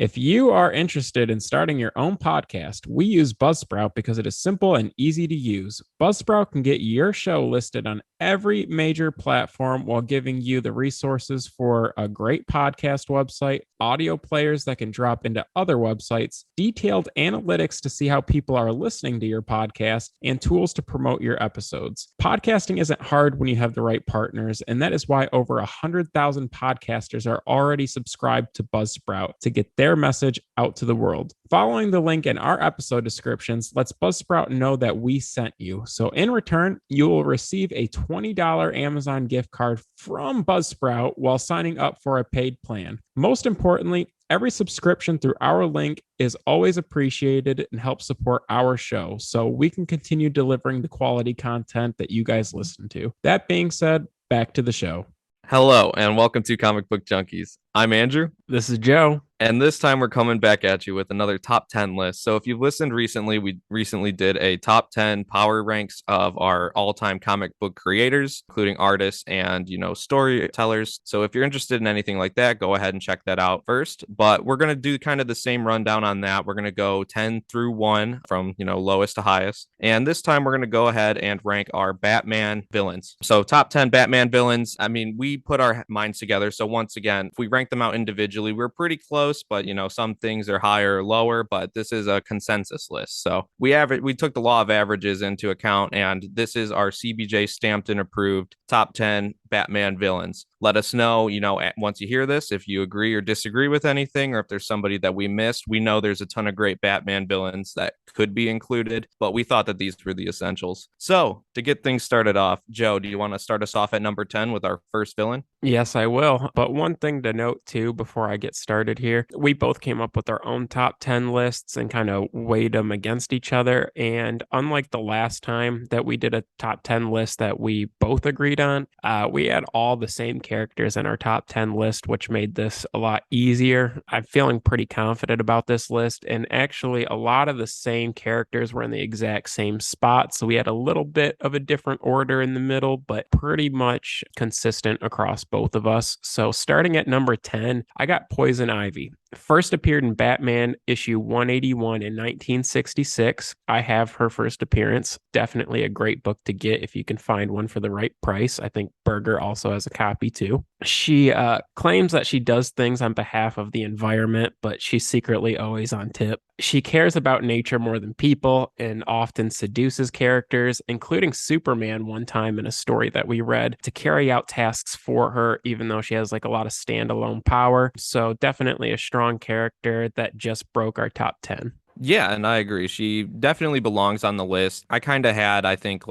If you are interested in starting your own podcast, we use Buzzsprout because it is simple and easy to use. Buzzsprout can get your show listed on every major platform while giving you the resources for a great podcast website, audio players that can drop into other websites, detailed analytics to see how people are listening to your podcast, and tools to promote your episodes. Podcasting isn't hard when you have the right partners, and that is why over 100,000 podcasters are already subscribed to Buzzsprout to get their message out to the world. Following the link in our episode descriptions lets Buzzsprout know that we sent you. So in return, you will receive a $20 Amazon gift card from Buzzsprout while signing up for a paid plan. Most importantly, every subscription through our link is always appreciated and helps support our show so we can continue delivering the quality content that you guys listen to. That being said, back to the show. Hello, and welcome to Comic Book Junkies. I'm Andrew. This is Joe. And this time we're coming back at you with another top 10 list. So if you've listened recently, we recently did a top 10 power ranks of our all-time comic book creators, including artists and, storytellers. So if you're interested in anything like that, go ahead and check that out first. But we're going to do kind of the same rundown on that. We're going to go 10 through 1 from, lowest to highest. And this time we're going to go ahead and rank our Batman villains. So top 10 Batman villains. I mean, we put our minds together. So once again, if we rank them out individually, we're pretty close. But some things are higher or lower, but this is a consensus list. So we took the law of averages into account, and this is our CBJ stamped and approved top 10 Batman villains. Let us know, once you hear this, if you agree or disagree with anything, or if there's somebody that we missed. We know there's a ton of great Batman villains that could be included, but we thought that these were the essentials. So to get things started off, Joe, do you want to start us off at number 10 with our first villain? Yes, I will. But one thing to note too, before I get started here, we both came up with our own top 10 lists and kind of weighed them against each other. And unlike the last time that we did a top 10 list that we both agreed on, we had all the same characters in our top 10 list, which made this a lot easier. I'm feeling pretty confident about this list. And actually, a lot of the same characters were in the exact same spot. So we had a little bit of a different order in the middle, but pretty much consistent across both of us. So starting at number 10, I got Poison Ivy. First appeared in Batman issue 181 in 1966. I have her first appearance. Definitely a great book to get if you can find one for the right price. I think Berger also has a copy too. She claims that she does things on behalf of the environment, but she's secretly always on tip. She cares about nature more than people and often seduces characters, including Superman one time in a story that we read, to carry out tasks for her, even though she has like a lot of standalone power. So definitely a strong character that just broke our top 10. Yeah, and I agree. She definitely belongs on the list. I kind of I think,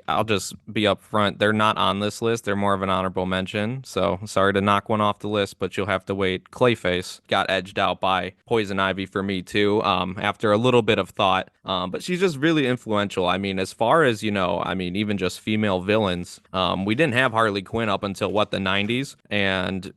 I'll just be up front. They're not on this list. They're more of an honorable mention. So sorry to knock one off the list, but you'll have to wait. Clayface got edged out by Poison Ivy for me, too, after a little bit of thought. But she's just really influential. I mean, as far as, even just female villains, we didn't have Harley Quinn up until, the 90s? And,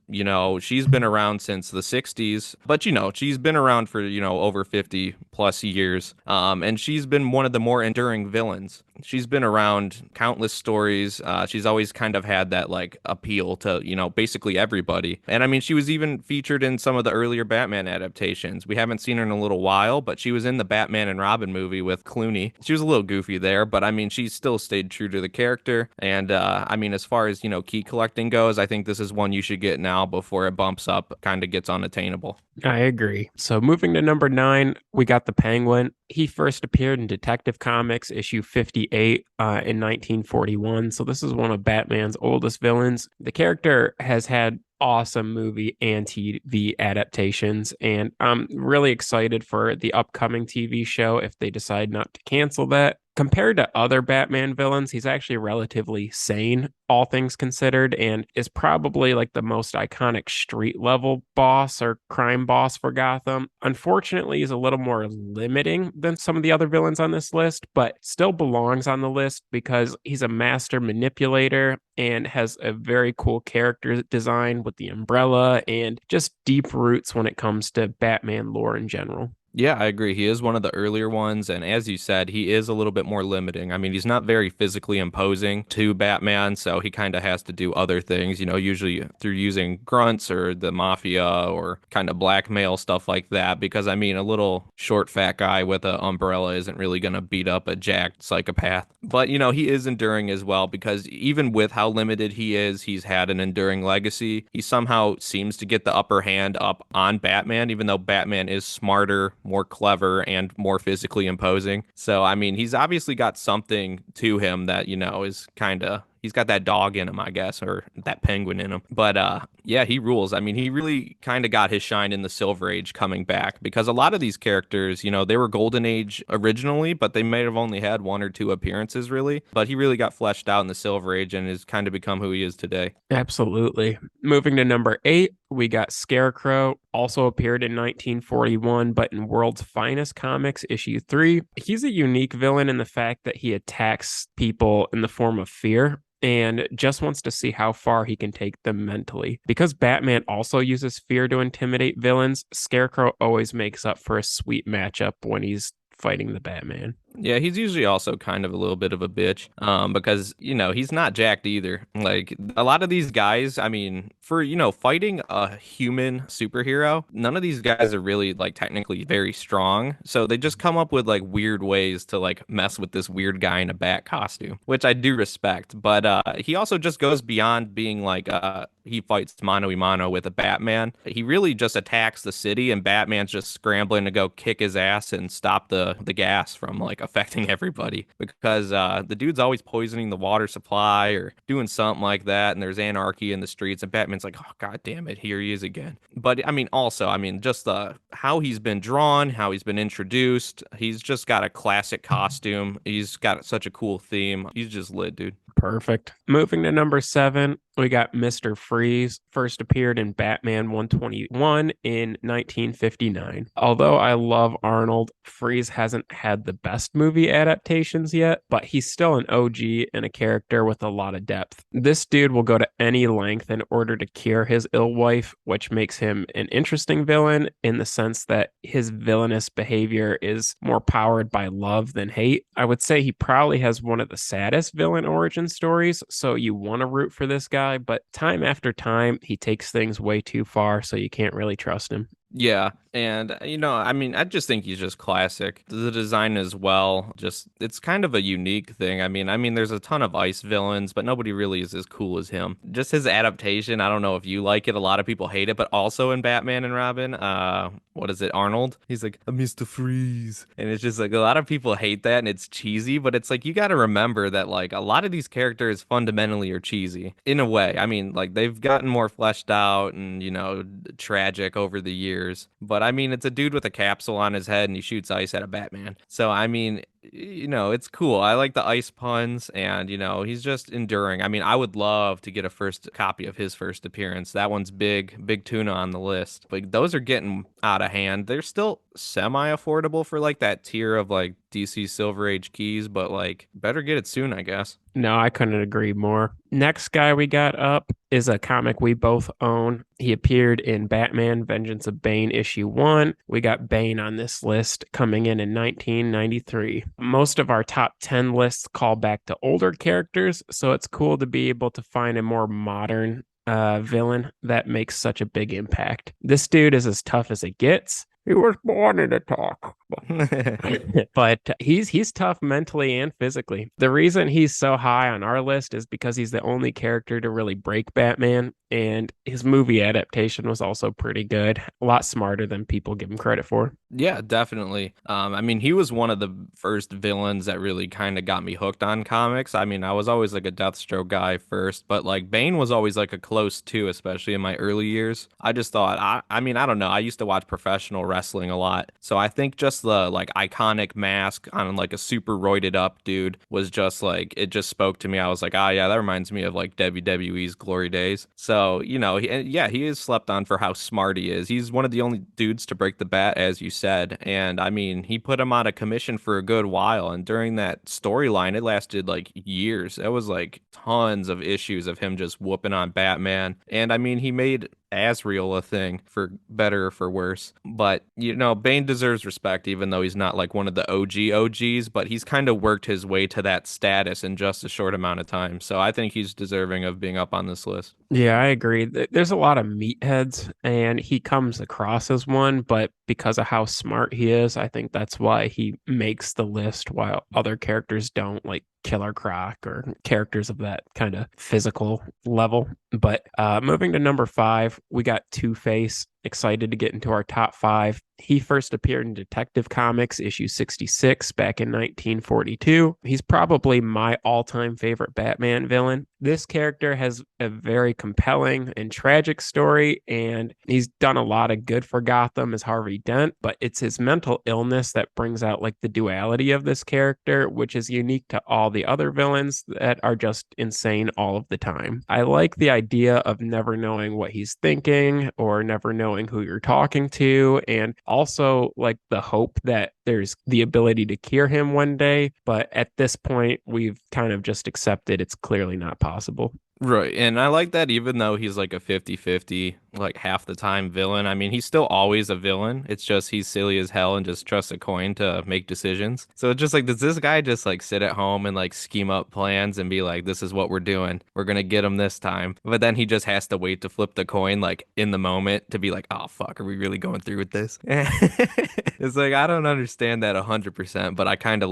she's been around since the 60s. But, she's been around for, over 50 plus years. And she's been one of the more enduring villains. She's been around countless stories. She's always kind of had that appeal to, basically everybody. And I mean, she was even featured in some of the earlier Batman adaptations. We haven't seen her in a little while, but she was in the Batman and Robin movie with Clooney. She was a little goofy there, but I mean, she still stayed true to the character. And as far as, key collecting goes, I think this is one you should get now before it bumps up, kind of gets unattainable. I agree. So moving to number 9, we got the Penguin. He first appeared in Detective Comics issue 58 in 1941. So this is one of Batman's oldest villains. The character has had awesome movie and TV adaptations, and I'm really excited for the upcoming TV show if they decide not to cancel that. Compared to other Batman villains, he's actually relatively sane, all things considered, and is probably like the most iconic street level boss or crime boss for Gotham. Unfortunately, he's a little more limiting than some of the other villains on this list, but still belongs on the list because he's a master manipulator and has a very cool character design with the umbrella and just deep roots when it comes to Batman lore in general. Yeah, I agree. He is one of the earlier ones, and as you said, he is a little bit more limiting. I mean, he's not very physically imposing to Batman, so he kind of has to do other things, usually through using grunts or the mafia or kind of blackmail stuff like that. Because I mean, a little short, fat guy with an umbrella isn't really gonna beat up a jacked psychopath. But he is enduring as well because even with how limited he is, he's had an enduring legacy. He somehow seems to get the upper hand up on Batman, even though Batman is smarter, more clever, and more physically imposing. So, I mean, he's obviously got something to him that, is kind of he's got that dog in him, I guess, or that penguin in him. But yeah, he rules. I mean, he really kind of got his shine in the Silver Age coming back because a lot of these characters, they were Golden Age originally, but they may have only had one or two appearances really. But he really got fleshed out in the Silver Age and has kind of become who he is today. Absolutely. Moving to number 8, we got Scarecrow, also appeared in 1941, but in World's Finest Comics, issue 3. He's a unique villain in the fact that he attacks people in the form of fear and just wants to see how far he can take them mentally. Because Batman also uses fear to intimidate villains, Scarecrow always makes up for a sweet matchup when he's fighting the Batman. Yeah, he's usually also kind of a little bit of a bitch, because he's not jacked either. Like a lot of these guys, I mean, for fighting a human superhero, none of these guys are really like technically very strong. So they just come up with like weird ways to like mess with this weird guy in a bat costume, which I do respect. But he also just goes beyond being like he fights mano a mano with a Batman. He really just attacks the city, and Batman's just scrambling to go kick his ass and stop the gas from like affecting everybody because the dude's always poisoning the water supply or doing something like that, and there's anarchy in the streets, and Batman's like, oh god damn it, here he is again. But I mean, also, I mean, just how he's been drawn, how he's been introduced, he's just got a classic costume. He's got such a cool theme. He's just lit, dude. Perfect. Moving to number 7, we got Mr. Freeze, first appeared in Batman 121 in 1959. Although I love Arnold, Freeze hasn't had the best movie adaptations yet, but he's still an OG and a character with a lot of depth. This dude will go to any length in order to cure his ill wife, which makes him an interesting villain in the sense that his villainous behavior is more powered by love than hate. I would say he probably has one of the saddest villain origin stories, so you want to root for this guy, but time after time, he takes things way too far, so you can't really trust him. Yeah, and I mean, I just think he's just classic. The design as well, just it's kind of a unique thing. I mean, there's a ton of ice villains, but nobody really is as cool as him. Just his adaptation, I don't know if you like it. A lot of people hate it, but also in Batman and Robin, what is it, Arnold? He's like, Mr. Freeze. And it's just like a lot of people hate that and it's cheesy, but it's like you got to remember that like a lot of these characters fundamentally are cheesy in a way. I mean, like they've gotten more fleshed out and, tragic over the years. But I mean, it's a dude with a capsule on his head and he shoots ice at a Batman. So I mean, it's cool. I like the ice puns and, he's just enduring. I mean, I would love to get a first copy of his first appearance. That one's big, big tuna on the list. But those are getting out of hand. They're still semi affordable for like that tier of like DC Silver Age keys, but like better get it soon, I guess. No, I couldn't agree more. Next guy we got up is a comic we both own. He appeared in Batman Vengeance of Bane issue 1. We got Bane on this list coming in 1993. Most of our top 10 lists call back to older characters, so it's cool to be able to find a more modern villain that makes such a big impact. This dude is as tough as it gets. He was born in a talk. But he's tough mentally and physically. The reason he's so high on our list is because he's the only character to really break Batman, and his movie adaptation was also pretty good. A lot smarter than people give him credit for. Yeah, definitely. I mean, he was one of the first villains that really kind of got me hooked on comics. I mean, I was always like a Deathstroke guy first, but like Bane was always like a close two, especially in my early years. I just thought, I mean, I don't know. I used to watch professional wrestling a lot, so I think just the like iconic mask on like a super roided up dude was just like it just spoke to me. I was like, ah, yeah, that reminds me of like WWE's glory days. So and yeah, he is slept on for how smart he is. He's one of the only dudes to break the bat, as you said. And I mean, he put him out of commission for a good while. And during that storyline, it lasted like years. It was like tons of issues of him just whooping on Batman. And I mean, he made as real a thing, for better or for worse. But, Bane deserves respect, even though he's not like one of the OGs, but he's kind of worked his way to that status in just a short amount of time. So I think he's deserving of being up on this list. Yeah, I agree. There's a lot of meatheads, and he comes across as one, but because of how smart he is, I think that's why he makes the list while other characters don't, like Killer Croc or characters of that kind of physical level. But moving to number five, we got Two-Face. Excited to get into our top five. He first appeared in Detective Comics issue 66 back in 1942. He's probably my all-time favorite Batman villain. This character has a very compelling and tragic story, and he's done a lot of good for Gotham as Harvey Dent, but it's his mental illness that brings out like the duality of this character, which is unique to all the other villains that are just insane all of the time. I like the idea of never knowing what he's thinking or never knowing who you're talking to, and also like the hope that there's the ability to cure him one day. But at this point, we've kind of just accepted it's clearly not possible. Right. And I like that even though he's like a 50-50, like half the time villain. I mean, he's still always a villain. It's just he's silly as hell and just trusts a coin to make decisions. So it's just like, does this guy just like sit at home and like scheme up plans and be like, this is what we're doing. We're going to get him this time. But then he just has to wait to flip the coin like in the moment to be like, oh, fuck, are we really going through with this? It's like, I don't understand that 100%, but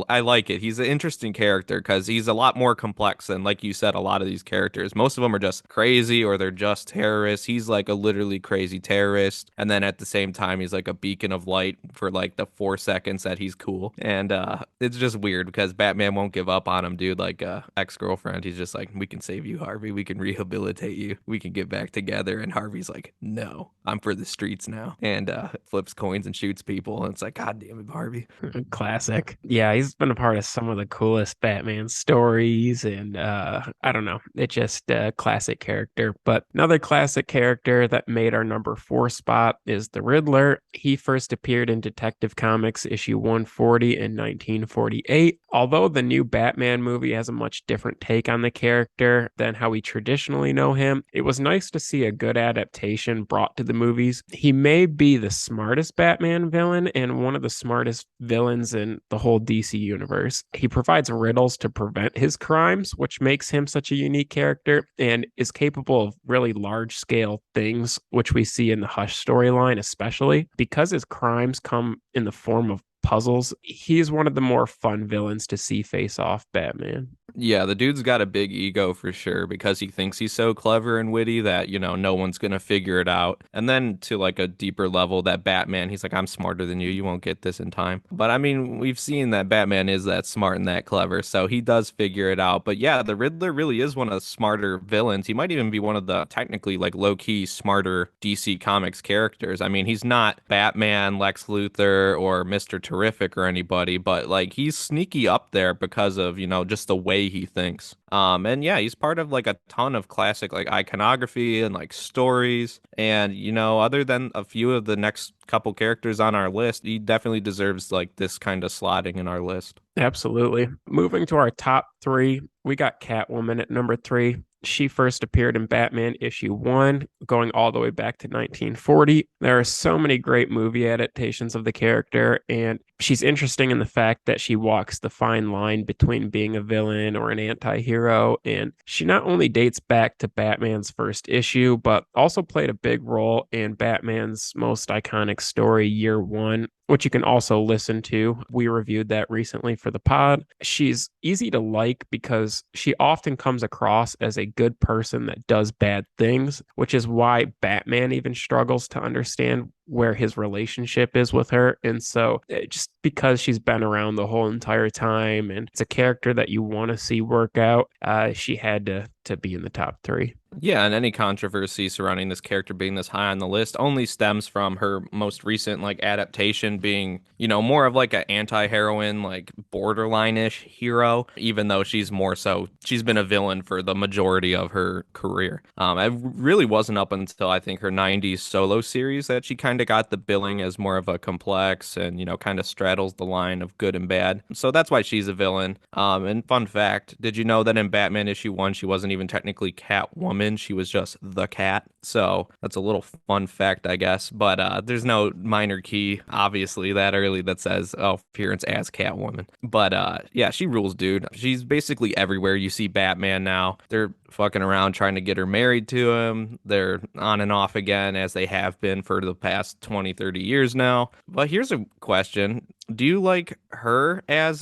I like it. He's an interesting character because he's a lot more complex than, like you said, a lot of these characters. Most of them are just crazy or they're just terrorists. He's like a literally crazy terrorist. And then at the same time, he's like a beacon of light for like the 4 seconds that he's cool. And it's just weird because Batman won't give up on him, dude. Like ex-girlfriend, he's just like, we can save you, Harvey. We can rehabilitate you. We can get back together. And Harvey's like, no, I'm for the streets now. And flips coins and shoots people. And it's like, God damn it, Harvey. Classic. Yeah, he's been a part of some of the coolest Batman stories, and I don't know, it just a classic character. But another classic character that made our number four spot is the Riddler. He first appeared in Detective Comics issue 140 in 1948. Although the new Batman movie has a much different take on the character than how we traditionally know him, it was nice to see a good adaptation brought to the movies. He may be the smartest Batman villain and one of the smartest villains in the whole DC universe. He provides riddles to prevent his crimes, which makes him such a unique character, and is capable of really large scale things, which we see in the Hush storyline, especially because his crimes come in the form of puzzles. He's one of the more fun villains to see face off Batman. Yeah, the dude's got a big ego for sure because he thinks he's so clever and witty that, no one's gonna figure it out. And then to like a deeper level, that Batman, he's like, I'm smarter than you. You won't get this in time. But I mean, we've seen that Batman is that smart and that clever, so he does figure it out. But yeah, the Riddler really is one of the smarter villains. He might even be one of the technically like low-key smarter DC Comics characters. I mean, he's not Batman, Lex Luthor, or Mr. Terrific or anybody, but like he's sneaky up there because of, just the way he thinks. And yeah, he's part of like a ton of classic like iconography and like stories. And other than a few of the next couple characters on our list, he definitely deserves like this kind of slotting in our list. Absolutely. Moving to our top three, we got Catwoman at number three. She first appeared in Batman issue one, going all the way back to 1940. There are so many great movie adaptations of the character, and she's interesting in the fact that she walks the fine line between being a villain or an anti-hero. And she not only dates back to Batman's first issue, but also played a big role in Batman's most iconic story, Year One, which you can also listen to. We reviewed that recently for the pod. She's easy to like because she often comes across as a good person that does bad things, which is why Batman even struggles to understand where his relationship is with her. And so just because she's been around the whole entire time and it's a character that you want to see work out, she had to be in the top three. Yeah, and any controversy surrounding this character being this high on the list only stems from her most recent like adaptation being, more of like an anti-heroine, like borderline-ish hero, even though she's been a villain for the majority of her career. It really wasn't up until I think her 90s solo series that she kind of got the billing as more of a complex and, kind of straddles the line of good and bad. So that's why she's a villain. And fun fact, did you know that in Batman issue one, she wasn't even technically Catwoman. She was just the cat. So that's a little fun fact, I guess. But there's no minor key, obviously, that early that says, oh, appearance as Catwoman. But yeah, she rules, dude. She's basically everywhere. You see Batman now. They're fucking around trying to get her married to him. They're on and off again, as they have been for the past 20, 30 years now. But here's a question. Do you like her as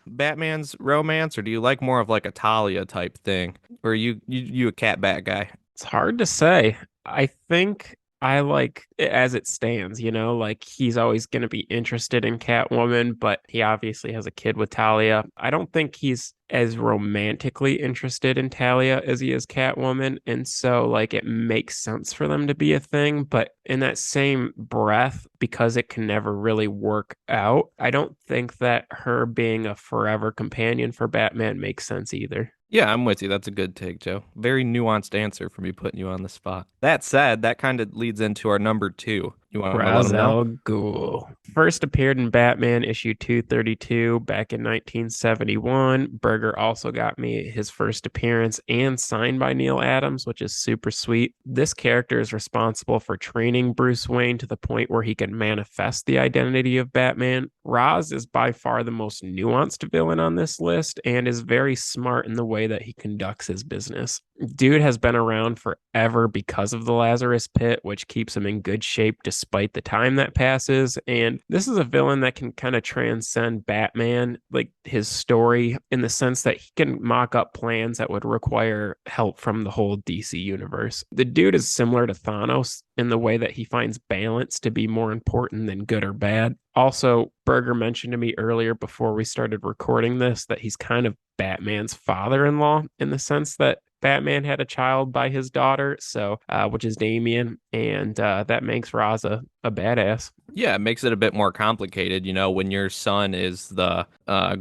Batman's romance, or do you like more of like a Talia type thing? Or are you a cat bat guy? It's hard to say. I think I like it as it stands, like he's always going to be interested in Catwoman, but he obviously has a kid with Talia. I don't think he's as romantically interested in Talia as he is Catwoman. And so, like, it makes sense for them to be a thing. But in that same breath, because it can never really work out, I don't think that her being a forever companion for Batman makes sense either. Yeah, I'm with you. That's a good take, Joe. Very nuanced answer for me putting you on the spot. That said, that kind of leads into our number two. You want to let them know? Ra's Ghul first appeared in Batman issue 232 back in 1971. Berger also got me his first appearance and signed by Neil Adams, which is super sweet. This character is responsible for training Bruce Wayne to the point where he can manifest the identity of Batman. Ra's is by far the most nuanced villain on this list and is very smart in the way that he conducts his business. Dude has been around forever because of the Lazarus Pit, which keeps him in good shape despite the time that passes. And this is a villain that can kind of transcend Batman, like his story, in the sense that he can mock up plans that would require help from the whole DC universe. The dude is similar to Thanos in the way that he finds balance to be more important than good or bad. Also, Berger mentioned to me earlier before we started recording this that he's kind of Batman's father-in-law in the sense that Batman had a child by his daughter, so which is Damien, and that makes Ra's a badass. Yeah, it makes it a bit more complicated, when your son is the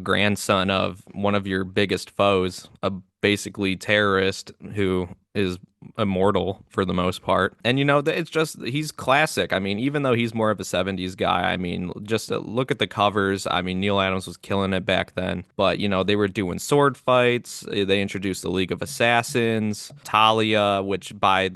grandson of one of your biggest foes, a basically terrorist who is immortal for the most part. And it's just he's classic. I mean, even though he's more of a 70s guy, I mean, just look at the covers. I mean, Neil Adams was killing it back then. But, they were doing sword fights. They introduced the League of Assassins, Talia, which by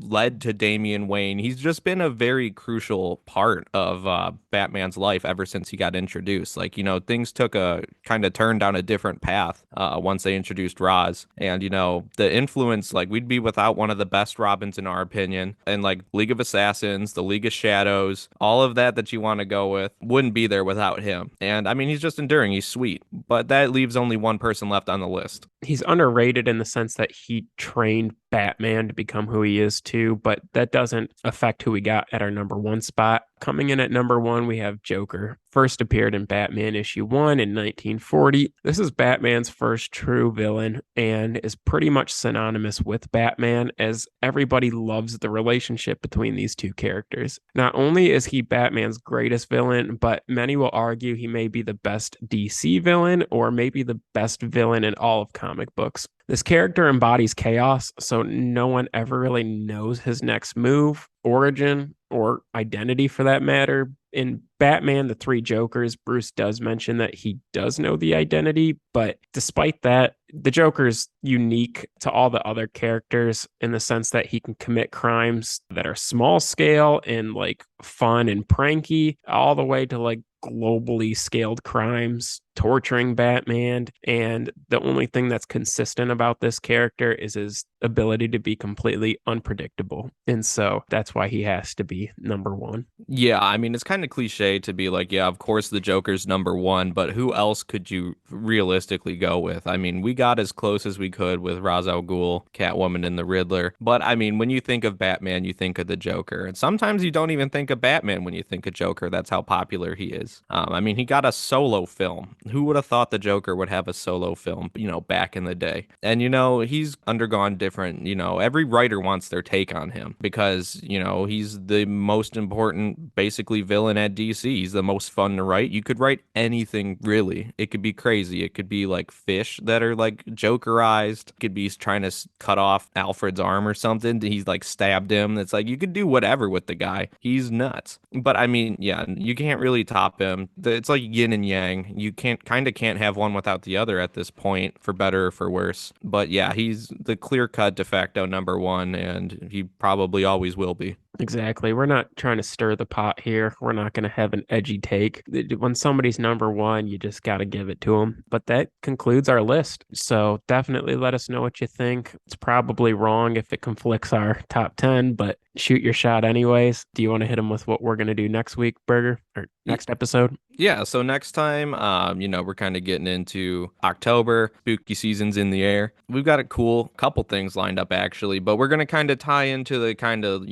led to Damian Wayne. He's just been a very crucial part of Batman's life ever since he got introduced. Like, things took a kind of turn down a different path once they introduced Ra's. And, the influence, like, we'd be without one of the best Robins in our opinion. And, like, League of Assassins, the League of Shadows, all of that you want to go with wouldn't be there without him. And, I mean, he's just enduring. He's sweet. But that leaves only one person left on the list. He's underrated in the sense that he trained Batman to become who he is too, but that doesn't affect who we got at our number one spot. Coming in at number one, we have Joker. First appeared in Batman issue 1 in 1940. This is Batman's first true villain and is pretty much synonymous with Batman, as everybody loves the relationship between these two characters. Not only is he Batman's greatest villain, but many will argue he may be the best DC villain or maybe the best villain in all of comic books. This character embodies chaos, so no one ever really knows his next move, origin, or identity for that matter. In Batman, the Three Jokers, Bruce does mention that he does know the identity, but despite that, the Joker's unique to all the other characters in the sense that he can commit crimes that are small scale and like fun and pranky, all the way to like globally scaled crimes, torturing Batman. And the only thing that's consistent about this character is his ability to be completely unpredictable. And so that's why he has to be number one. Yeah, I mean, it's kind of cliche to be like, yeah, of course the Joker's number one, but who else could you realistically go with? I mean, we got as close as we could with Ra's al Ghul, Catwoman, and the Riddler. But I mean, when you think of Batman, you think of the Joker. And sometimes you don't even think of Batman when you think of Joker. That's how popular he is. I mean, he got a solo film. Who would have thought the Joker would have a solo film, back in the day? And, he's undergone different, every writer wants their take on him because, he's the most important, basically, villain at DC. He's the most fun to write. You could write anything, really. It could be crazy. It could be like fish that are like Jokerized. It could be trying to cut off Alfred's arm or something. He's like stabbed him. It's like you could do whatever with the guy. He's nuts. But I mean, yeah, you can't really top him. It's like yin and yang. You can't can't have one without the other at this point, for better or for worse. But yeah, he's the clear-cut de facto number one, and he probably always will be. Exactly. We're not trying to stir the pot here. We're not going to have an edgy take. When somebody's number one, you just got to give it to them. But that concludes our list. So definitely let us know what you think. It's probably wrong if it conflicts our top 10, but shoot your shot anyways. Do you want to hit them with what we're going to do next week, Burger, or next episode? Yeah, so next time, we're kind of getting into October, spooky season's in the air. We've got a cool couple things lined up actually, but we're gonna kind of tie into the kind of,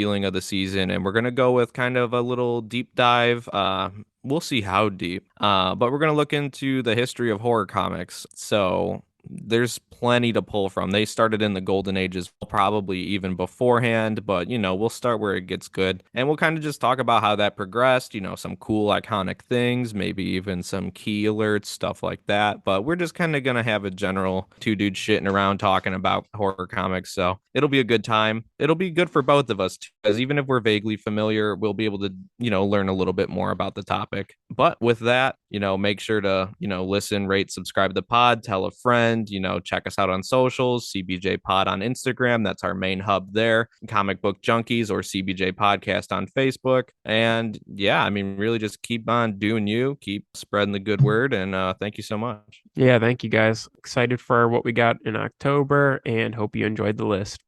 feeling of the season, and we're gonna go with kind of a little deep dive. We'll see how deep. But we're gonna look into the history of horror comics. So there's plenty to pull from. They started in the golden ages, probably even beforehand, but we'll start where it gets good. And we'll kind of just talk about how that progressed, some cool iconic things, maybe even some key alerts, stuff like that. But we're just kind of going to have a general two dudes shitting around talking about horror comics. So it'll be a good time. It'll be good for both of us too, because even if we're vaguely familiar, we'll be able to, learn a little bit more about the topic. But with that, make sure to, listen, rate, subscribe to the pod, tell a friend, check us out on socials, CBJ Pod on Instagram. That's our main hub there. Comic Book Junkies or CBJ Podcast on Facebook. And yeah, I mean, really just keep on doing you, keep spreading the good word. And thank you so much. Yeah, thank you guys. Excited for what we got in October and hope you enjoyed the list.